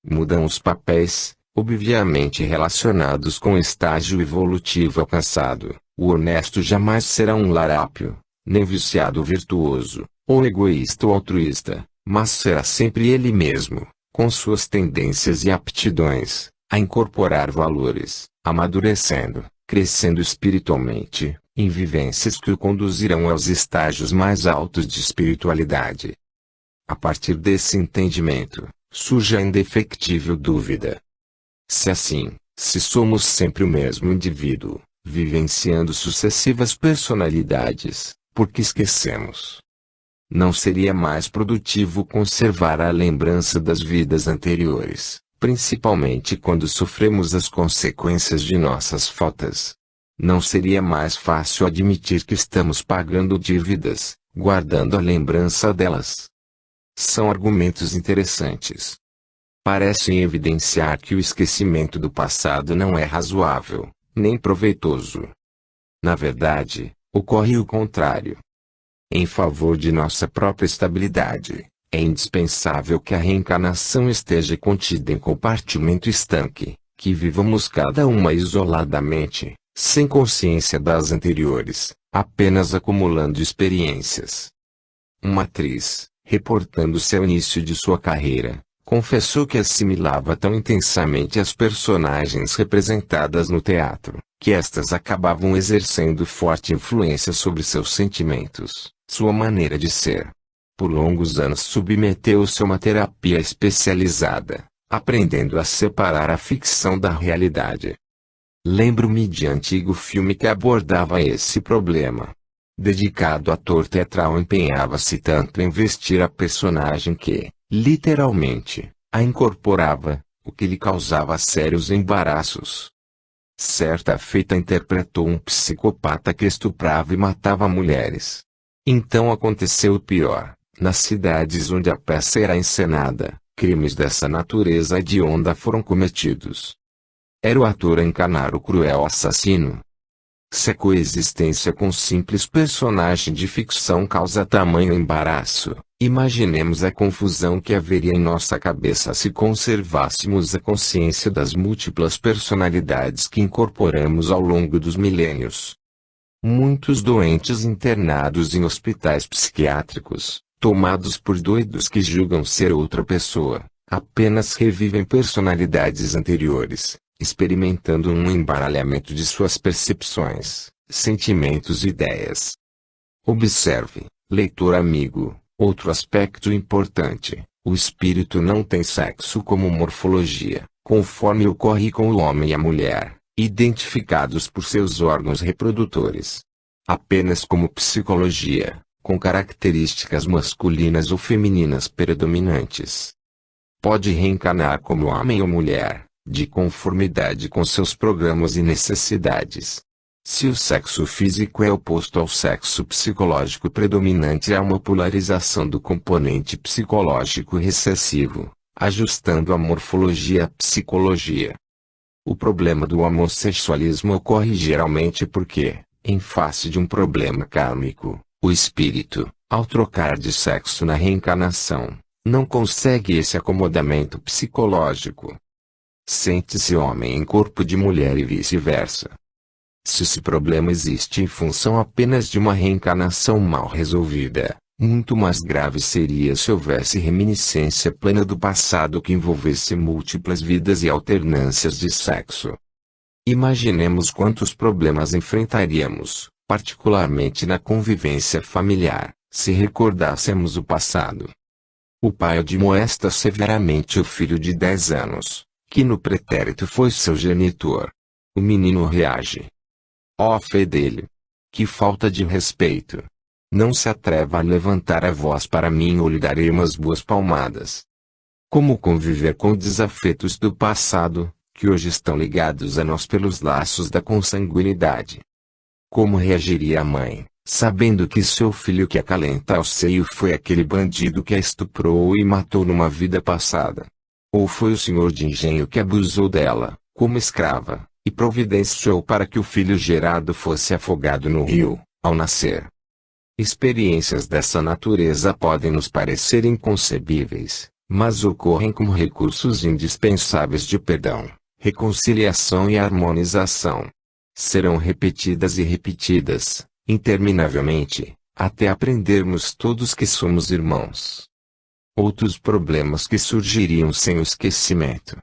Mudam os papéis, obviamente relacionados com o estágio evolutivo alcançado. O honesto jamais será um larápio, nem viciado virtuoso, ou egoísta ou altruísta, mas será sempre ele mesmo, com suas tendências e aptidões, a incorporar valores, amadurecendo, crescendo espiritualmente, em vivências que o conduzirão aos estágios mais altos de espiritualidade. A partir desse entendimento, surge a indefectível dúvida. Se somos sempre o mesmo indivíduo, vivenciando sucessivas personalidades, por que esquecemos? Não seria mais produtivo conservar a lembrança das vidas anteriores, principalmente quando sofremos as consequências de nossas faltas? Não seria mais fácil admitir que estamos pagando dívidas, guardando a lembrança delas? São argumentos interessantes. Parecem evidenciar que o esquecimento do passado não é razoável, nem proveitoso. Na verdade, ocorre o contrário. Em favor de nossa própria estabilidade, é indispensável que a reencarnação esteja contida em compartimento estanque, que vivamos cada uma isoladamente, sem consciência das anteriores, apenas acumulando experiências. Uma atriz, reportando-se ao início de sua carreira, confessou que assimilava tão intensamente as personagens representadas no teatro, que estas acabavam exercendo forte influência sobre seus sentimentos, sua maneira de ser. Por longos anos submeteu-se a uma terapia especializada, aprendendo a separar a ficção da realidade. Lembro-me de antigo filme que abordava esse problema. Dedicado ator teatral empenhava-se tanto em vestir a personagem que, literalmente, a incorporava, o que lhe causava sérios embaraços. Certa feita interpretou um psicopata que estuprava e matava mulheres. Então aconteceu o pior: nas cidades onde a peça era encenada, crimes dessa natureza hedionda foram cometidos. Era o ator a encarnar o cruel assassino. Se a coexistência com simples personagem de ficção causa tamanho embaraço, imaginemos a confusão que haveria em nossa cabeça se conservássemos a consciência das múltiplas personalidades que incorporamos ao longo dos milênios. Muitos doentes internados em hospitais psiquiátricos, tomados por doidos que julgam ser outra pessoa, apenas revivem personalidades anteriores, experimentando um embaralhamento de suas percepções, sentimentos e ideias. Observe, leitor amigo, outro aspecto importante: o espírito não tem sexo como morfologia, conforme ocorre com o homem e a mulher, identificados por seus órgãos reprodutores. Apenas como psicologia, com características masculinas ou femininas predominantes. Pode reencarnar como homem ou mulher, de conformidade com seus programas e necessidades. Se o sexo físico é oposto ao sexo psicológico predominante, há uma polarização do componente psicológico recessivo, ajustando a morfologia à psicologia. O problema do homossexualismo ocorre geralmente porque, em face de um problema kármico, o espírito, ao trocar de sexo na reencarnação, não consegue esse acomodamento psicológico. Sente-se homem em corpo de mulher e vice-versa. Se esse problema existe em função apenas de uma reencarnação mal resolvida, muito mais grave seria se houvesse reminiscência plena do passado que envolvesse múltiplas vidas e alternâncias de sexo. Imaginemos quantos problemas enfrentaríamos, particularmente na convivência familiar, se recordássemos o passado. O pai admoesta severamente o filho de 10 anos, que no pretérito foi seu genitor. O menino reage. Ó fé dele! Que falta de respeito! Não se atreva a levantar a voz para mim ou lhe darei umas boas palmadas. Como conviver com desafetos do passado, que hoje estão ligados a nós pelos laços da consanguinidade? Como reagiria a mãe, sabendo que seu filho que acalenta ao seio foi aquele bandido que a estuprou e matou numa vida passada? Ou foi o senhor de engenho que abusou dela, como escrava, e providenciou para que o filho gerado fosse afogado no rio, ao nascer? Experiências dessa natureza podem nos parecer inconcebíveis, mas ocorrem como recursos indispensáveis de perdão, reconciliação e harmonização. Serão repetidas e repetidas, interminavelmente, até aprendermos todos que somos irmãos. Outros problemas que surgiriam sem o esquecimento.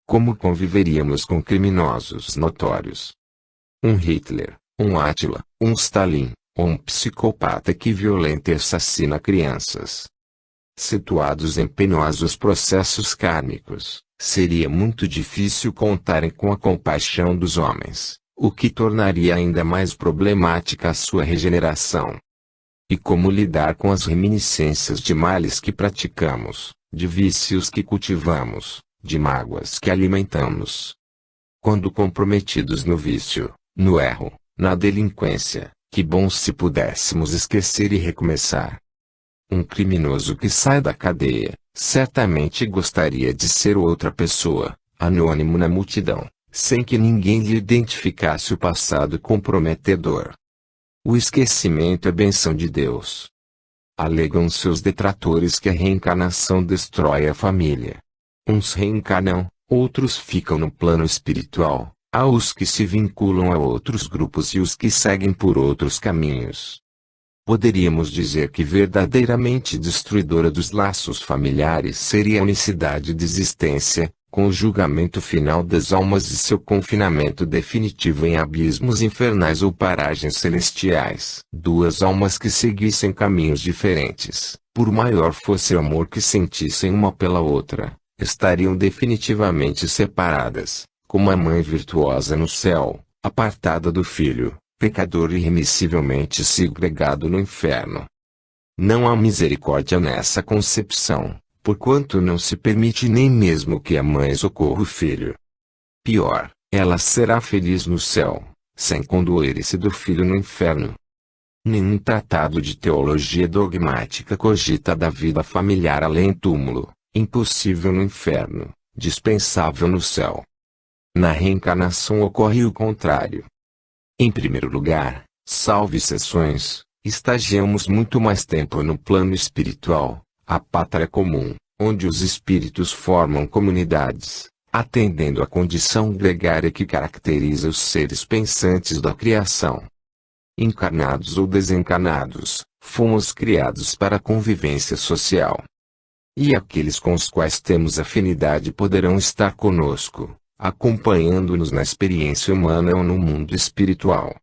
Como conviveríamos com criminosos notórios? Um Hitler, um Átila, um Stalin, ou um psicopata que violenta e assassina crianças. Situados em penosos processos kármicos, seria muito difícil contarem com a compaixão dos homens, o que tornaria ainda mais problemática a sua regeneração. E como lidar com as reminiscências de males que praticamos, de vícios que cultivamos, de mágoas que alimentamos? Quando comprometidos no vício, no erro, na delinquência, que bom se pudéssemos esquecer e recomeçar. Um criminoso que sai da cadeia, certamente gostaria de ser outra pessoa, anônimo na multidão, sem que ninguém lhe identificasse o passado comprometedor. O esquecimento é bênção de Deus. Alegam seus detratores que a reencarnação destrói a família. Uns reencarnam, outros ficam no plano espiritual, há os que se vinculam a outros grupos e os que seguem por outros caminhos. Poderíamos dizer que verdadeiramente destruidora dos laços familiares seria a unicidade de existência, com o julgamento final das almas e seu confinamento definitivo em abismos infernais ou paragens celestiais. Duas almas que seguissem caminhos diferentes, por maior fosse o amor que sentissem uma pela outra, estariam definitivamente separadas, como a mãe virtuosa no céu, apartada do filho, pecador irremissivelmente segregado no inferno. Não há misericórdia nessa concepção, porquanto não se permite nem mesmo que a mãe socorra o filho. Pior, ela será feliz no céu, sem condoer-se do filho no inferno. Nenhum tratado de teologia dogmática cogita da vida familiar além túmulo, impossível no inferno, dispensável no céu. Na reencarnação ocorre o contrário. Em primeiro lugar, salvo exceções, estagiamos muito mais tempo no plano espiritual, a pátria comum, onde os espíritos formam comunidades, atendendo à condição gregária que caracteriza os seres pensantes da criação. Encarnados ou desencarnados, fomos criados para a convivência social. E aqueles com os quais temos afinidade poderão estar conosco, acompanhando-nos na experiência humana ou no mundo espiritual.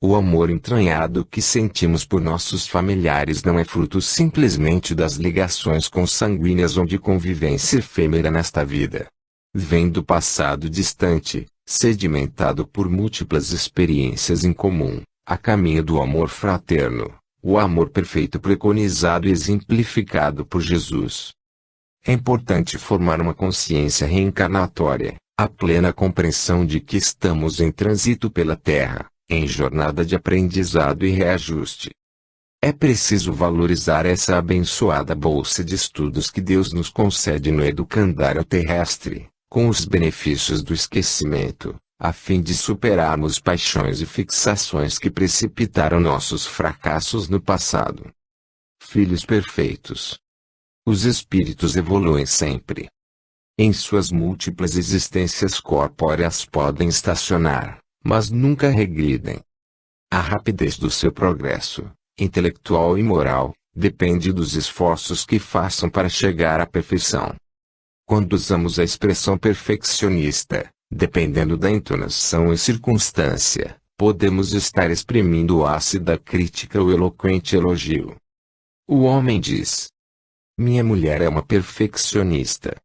O amor entranhado que sentimos por nossos familiares não é fruto simplesmente das ligações consanguíneas ou de convivência efêmera nesta vida. Vem do passado distante, sedimentado por múltiplas experiências em comum, a caminho do amor fraterno, o amor perfeito preconizado e exemplificado por Jesus. É importante formar uma consciência reencarnatória, a plena compreensão de que estamos em trânsito pela Terra, em jornada de aprendizado e reajuste. É preciso valorizar essa abençoada bolsa de estudos que Deus nos concede no educandário terrestre, com os benefícios do esquecimento, a fim de superarmos paixões e fixações que precipitaram nossos fracassos no passado. Filhos perfeitos. Os espíritos evoluem sempre. Em suas múltiplas existências corpóreas podem estacionar, mas nunca regridem. A rapidez do seu progresso, intelectual e moral, depende dos esforços que façam para chegar à perfeição. Quando usamos a expressão perfeccionista, dependendo da entonação e circunstância, podemos estar exprimindo ácida crítica ou eloquente elogio. O homem diz: minha mulher é uma perfeccionista.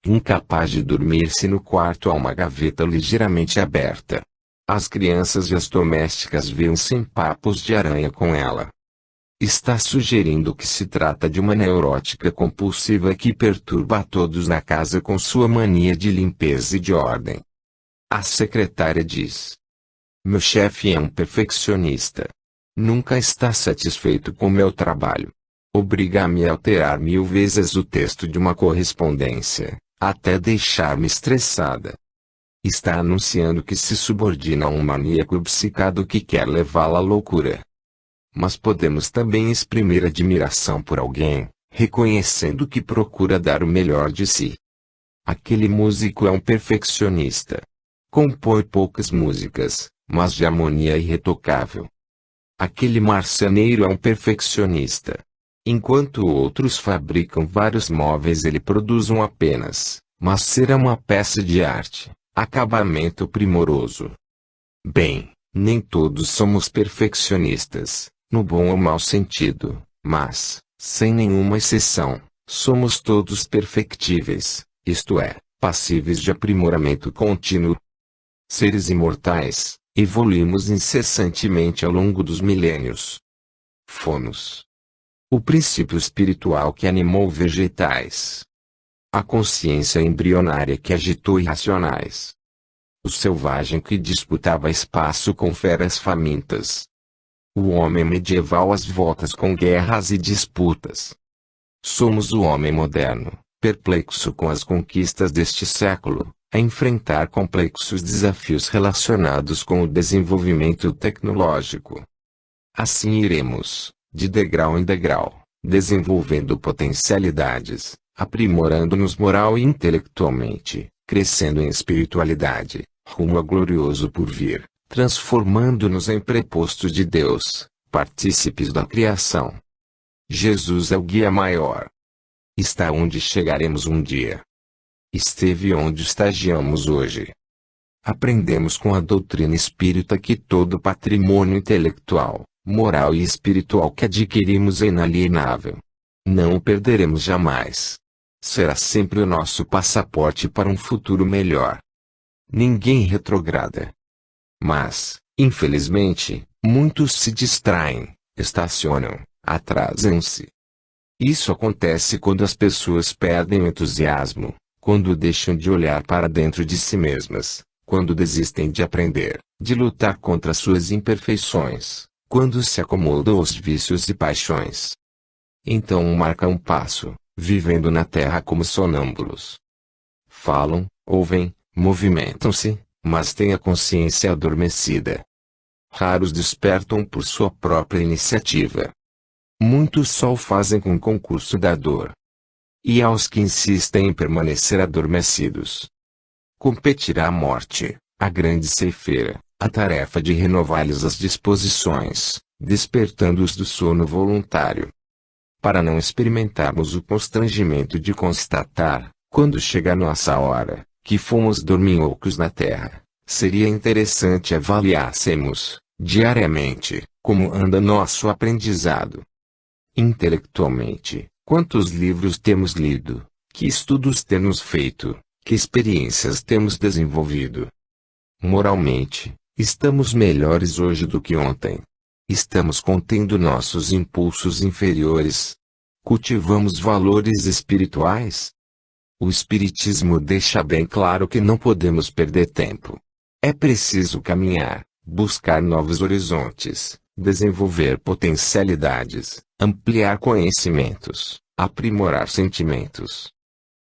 Incapaz de dormir se no quarto há uma gaveta ligeiramente aberta. As crianças e as domésticas veem-se em papos de aranha com ela. Está sugerindo que se trata de uma neurótica compulsiva que perturba a todos na casa com sua mania de limpeza e de ordem. A secretária diz: meu chefe é um perfeccionista. Nunca está satisfeito com meu trabalho. Obriga-me a alterar 1000 vezes o texto de uma correspondência, até deixar-me estressada. Está anunciando que se subordina a um maníaco obcecado que quer levá-la à loucura. Mas podemos também exprimir admiração por alguém, reconhecendo que procura dar o melhor de si. Aquele músico é um perfeccionista. Compõe poucas músicas, mas de harmonia irretocável. Aquele marceneiro é um perfeccionista. Enquanto outros fabricam vários móveis, ele produz um apenas, mas será uma peça de arte, acabamento primoroso. Bem, nem todos somos perfeccionistas, no bom ou mau sentido, mas, sem nenhuma exceção, somos todos perfectíveis, isto é, passíveis de aprimoramento contínuo. Seres imortais, evoluímos incessantemente ao longo dos milênios. Fomos o princípio espiritual que animou vegetais. A consciência embrionária que agitou irracionais. O selvagem que disputava espaço com feras famintas. O homem medieval às voltas com guerras e disputas. Somos o homem moderno, perplexo com as conquistas deste século, a enfrentar complexos desafios relacionados com o desenvolvimento tecnológico. Assim iremos, de degrau em degrau, desenvolvendo potencialidades, aprimorando-nos moral e intelectualmente, crescendo em espiritualidade, rumo ao glorioso porvir, transformando-nos em prepostos de Deus, partícipes da criação. Jesus é o guia maior. Está onde chegaremos um dia. Esteve onde estagiamos hoje. Aprendemos com a doutrina espírita que todo patrimônio intelectual, moral e espiritual que adquirimos é inalienável. Não o perderemos jamais. Será sempre o nosso passaporte para um futuro melhor. Ninguém retrograda. Mas, infelizmente, muitos se distraem, estacionam, atrasam-se. Isso acontece quando as pessoas perdem o entusiasmo, quando deixam de olhar para dentro de si mesmas, quando desistem de aprender, de lutar contra suas imperfeições, quando se acomodam aos vícios e paixões. Então marcam um passo, vivendo na terra como sonâmbulos. Falam, ouvem, movimentam-se, mas têm a consciência adormecida. Raros despertam por sua própria iniciativa. Muitos só o fazem com concurso da dor. E aos que insistem em permanecer adormecidos, competirá a morte, a grande ceifeira, a tarefa de renovar-lhes as disposições, despertando-os do sono voluntário. Para não experimentarmos o constrangimento de constatar, quando chega a nossa hora, que fomos dorminhocos na terra, seria interessante avaliássemos, diariamente, como anda nosso aprendizado. Intelectualmente, quantos livros temos lido, que estudos temos feito, que experiências temos desenvolvido. Moralmente, estamos melhores hoje do que ontem. Estamos contendo nossos impulsos inferiores. Cultivamos valores espirituais. O Espiritismo deixa bem claro que não podemos perder tempo. É preciso caminhar, buscar novos horizontes, desenvolver potencialidades, ampliar conhecimentos, aprimorar sentimentos.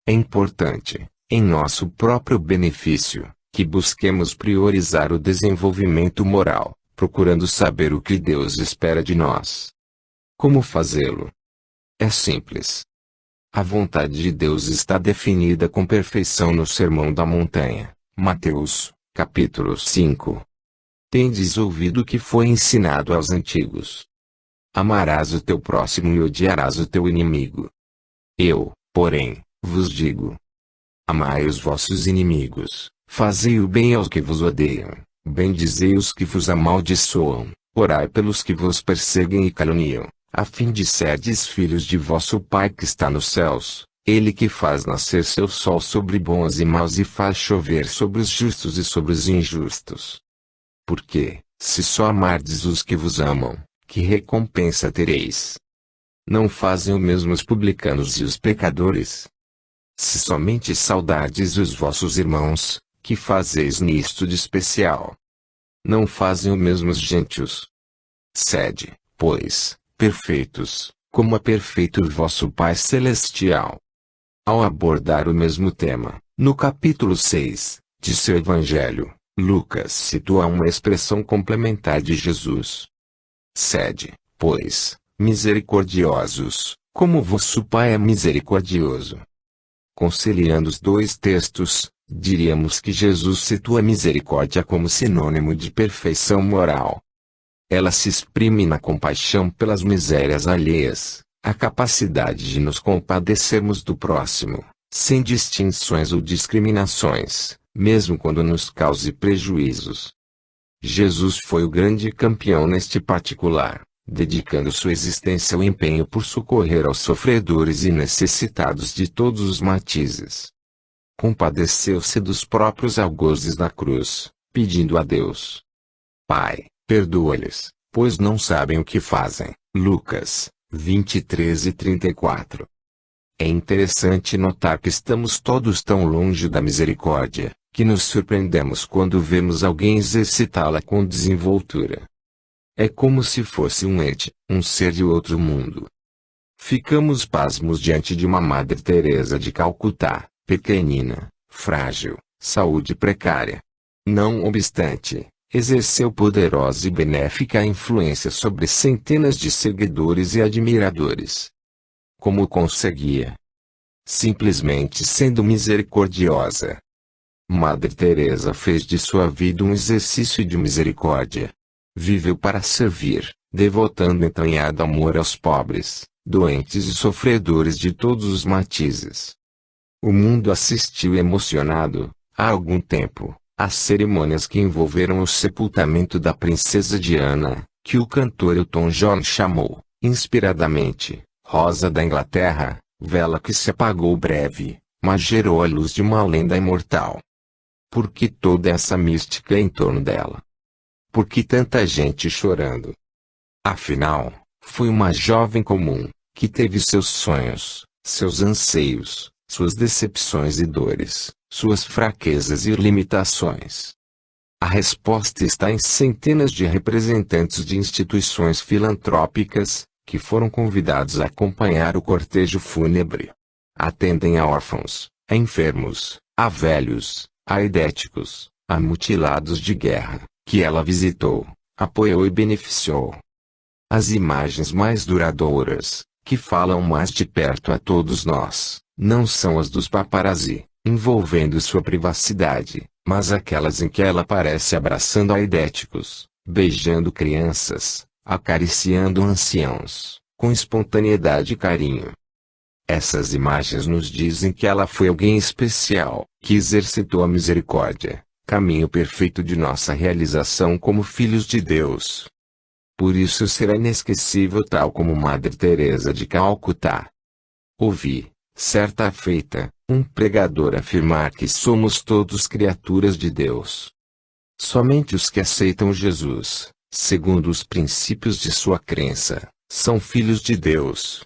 É importante, em nosso próprio benefício, que busquemos priorizar o desenvolvimento moral, procurando saber o que Deus espera de nós. Como fazê-lo? É simples. A vontade de Deus está definida com perfeição no Sermão da Montanha, Mateus, capítulo 5. Tendes ouvido o que foi ensinado aos antigos: amarás o teu próximo e odiarás o teu inimigo. Eu, porém, vos digo: amai os vossos inimigos, fazei o bem aos que vos odeiam, bendizei os que vos amaldiçoam, orai pelos que vos perseguem e caluniam, a fim de serdes filhos de vosso Pai que está nos céus, Ele que faz nascer seu sol sobre bons e maus e faz chover sobre os justos e sobre os injustos. Porque, se só amardes os que vos amam, que recompensa tereis? Não fazem o mesmo os publicanos e os pecadores? Se somente saudardes os vossos irmãos, que fazeis nisto de especial? Não fazem o mesmo os gentios? Sede, pois, perfeitos, como é perfeito o vosso Pai Celestial. Ao abordar o mesmo tema, no capítulo 6, de seu Evangelho, Lucas situa uma expressão complementar de Jesus. Sede, pois, misericordiosos, como vosso Pai é misericordioso. Conciliando os dois textos, diríamos que Jesus situa a misericórdia como sinônimo de perfeição moral. Ela se exprime na compaixão pelas misérias alheias, a capacidade de nos compadecermos do próximo, sem distinções ou discriminações, mesmo quando nos cause prejuízos. Jesus foi o grande campeão neste particular, dedicando sua existência ao empenho por socorrer aos sofredores e necessitados de todos os matizes. Compadeceu-se dos próprios algozes na cruz, pedindo a Deus: Pai, perdoa-lhes, pois não sabem o que fazem. Lucas 23 e 34. É interessante notar que estamos todos tão longe da misericórdia, que nos surpreendemos quando vemos alguém exercitá-la com desenvoltura. É como se fosse um ente, um ser de outro mundo. Ficamos pasmos diante de uma Madre Teresa de Calcutá, pequenina, frágil, saúde precária. Não obstante, exerceu poderosa e benéfica influência sobre centenas de seguidores e admiradores. Como conseguia? Simplesmente sendo misericordiosa. Madre Teresa fez de sua vida um exercício de misericórdia. Viveu para servir, devotando entranhado amor aos pobres, doentes e sofredores de todos os matizes. O mundo assistiu emocionado, há algum tempo, às cerimônias que envolveram o sepultamento da princesa Diana, que o cantor Elton John chamou, inspiradamente, Rosa da Inglaterra, vela que se apagou breve, mas gerou a luz de uma lenda imortal. Por que toda essa mística em torno dela? Por que tanta gente chorando? Afinal, foi uma jovem comum, que teve seus sonhos, seus anseios, suas decepções e dores, suas fraquezas e limitações. A resposta está em centenas de representantes de instituições filantrópicas, que foram convidados a acompanhar o cortejo fúnebre. Atendem a órfãos, a enfermos, a velhos, aidéticos, a mutilados de guerra, que ela visitou, apoiou e beneficiou. As imagens mais duradouras, que falam mais de perto a todos nós, não são as dos paparazzi, envolvendo sua privacidade, mas aquelas em que ela aparece abraçando aidéticos, beijando crianças, acariciando anciãos, com espontaneidade e carinho. Essas imagens nos dizem que ela foi alguém especial, que exercitou a misericórdia, caminho perfeito de nossa realização como filhos de Deus. Por isso será inesquecível, tal como Madre Teresa de Calcutá. Ouvi, certa feita, um pregador afirmar que somos todos criaturas de Deus. Somente os que aceitam Jesus, segundo os princípios de sua crença, são filhos de Deus.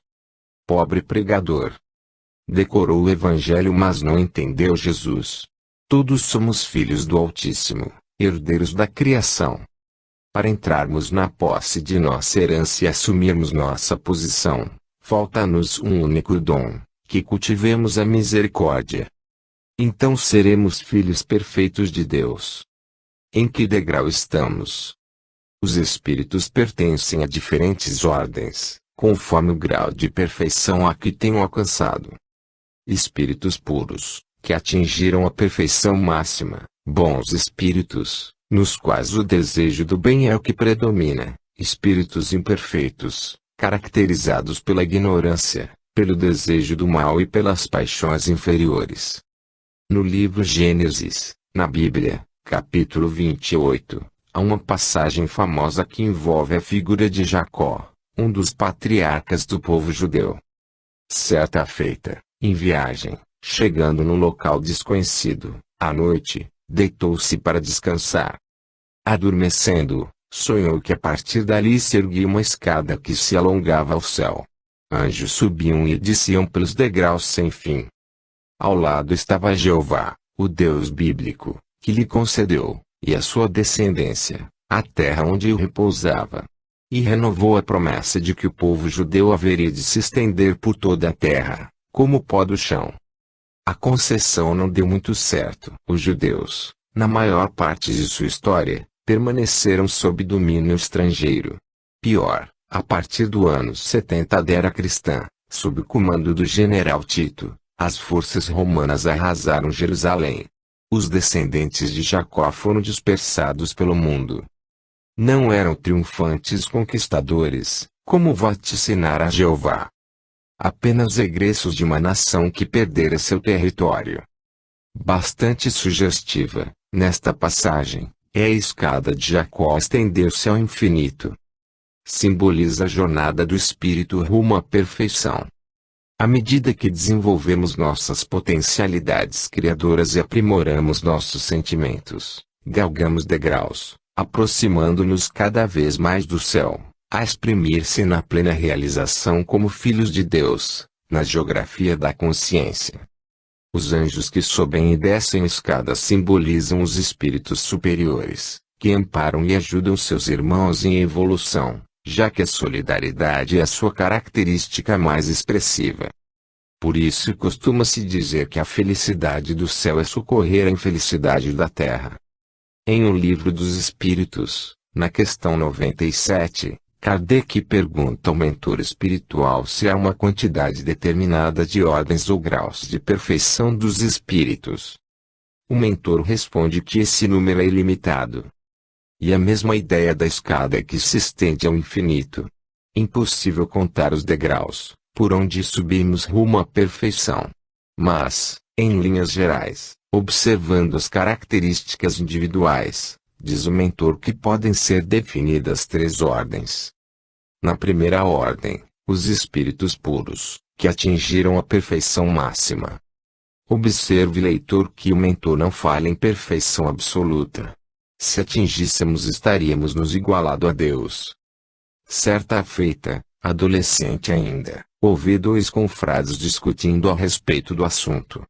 Pobre pregador. Decorou o Evangelho, mas não entendeu Jesus. Todos somos filhos do Altíssimo, herdeiros da criação. Para entrarmos na posse de nossa herança e assumirmos nossa posição, falta-nos um único dom, que cultivemos a misericórdia. Então seremos filhos perfeitos de Deus. Em que degrau estamos? Os espíritos pertencem a diferentes ordens, conforme o grau de perfeição a que tenham alcançado. Espíritos puros, que atingiram a perfeição máxima, bons espíritos, nos quais o desejo do bem é o que predomina, espíritos imperfeitos, caracterizados pela ignorância, pelo desejo do mal e pelas paixões inferiores. No livro Gênesis, na Bíblia, capítulo 28, há uma passagem famosa que envolve a figura de Jacó, um dos patriarcas do povo judeu. Certa feita, em viagem, chegando num local desconhecido, à noite, deitou-se para descansar. Adormecendo, sonhou que a partir dali se erguia uma escada que se alongava ao céu. Anjos subiam e desciam pelos degraus sem fim. Ao lado estava Jeová, o Deus bíblico, que lhe concedeu, e a sua descendência, a terra onde repousava. E renovou a promessa de que o povo judeu haveria de se estender por toda a terra, como o pó do chão. A concessão não deu muito certo. Os judeus, na maior parte de sua história, permaneceram sob domínio estrangeiro. Pior, a partir do ano 70 da era cristã, sob o comando do general Tito, as forças romanas arrasaram Jerusalém. Os descendentes de Jacó foram dispersados pelo mundo. Não eram triunfantes conquistadores, como vaticinara Jeová. Apenas egressos de uma nação que perdera seu território. Bastante sugestiva, nesta passagem, é a escada de Jacó estender-se ao infinito. Simboliza a jornada do espírito rumo à perfeição. À medida que desenvolvemos nossas potencialidades criadoras e aprimoramos nossos sentimentos, galgamos degraus, aproximando-nos cada vez mais do céu, a exprimir-se na plena realização como filhos de Deus, na geografia da consciência. Os anjos que sobem e descem a escada simbolizam os espíritos superiores, que amparam e ajudam seus irmãos em evolução, já que a solidariedade é a sua característica mais expressiva. Por isso costuma-se dizer que a felicidade do céu é socorrer a infelicidade da terra. Em O Livro dos Espíritos, na questão 97, Kardec pergunta ao mentor espiritual se há uma quantidade determinada de ordens ou graus de perfeição dos espíritos. O mentor responde que esse número é ilimitado. E a mesma ideia da escada é que se estende ao infinito. Impossível contar os degraus, por onde subimos rumo à perfeição. Mas, em linhas gerais, observando as características individuais, diz o mentor que podem ser definidas 3 ordens. Na primeira ordem, os espíritos puros, que atingiram a perfeição máxima. Observe, leitor, que o mentor não fala em perfeição absoluta. Se atingíssemos, estaríamos nos igualado a Deus. Certa feita, adolescente ainda, ouvi 2 confrades discutindo a respeito do assunto.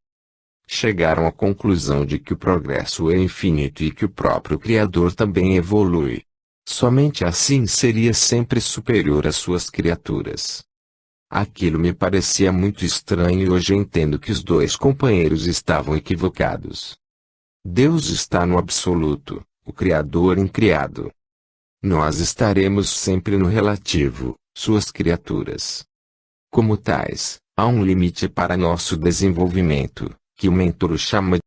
Chegaram à conclusão de que o progresso é infinito e que o próprio Criador também evolui. Somente assim seria sempre superior às suas criaturas. Aquilo me parecia muito estranho e hoje entendo que os 2 companheiros estavam equivocados. Deus está no absoluto, o Criador incriado. Nós estaremos sempre no relativo, suas criaturas. Como tais, há um limite para nosso desenvolvimento, que o mentor chama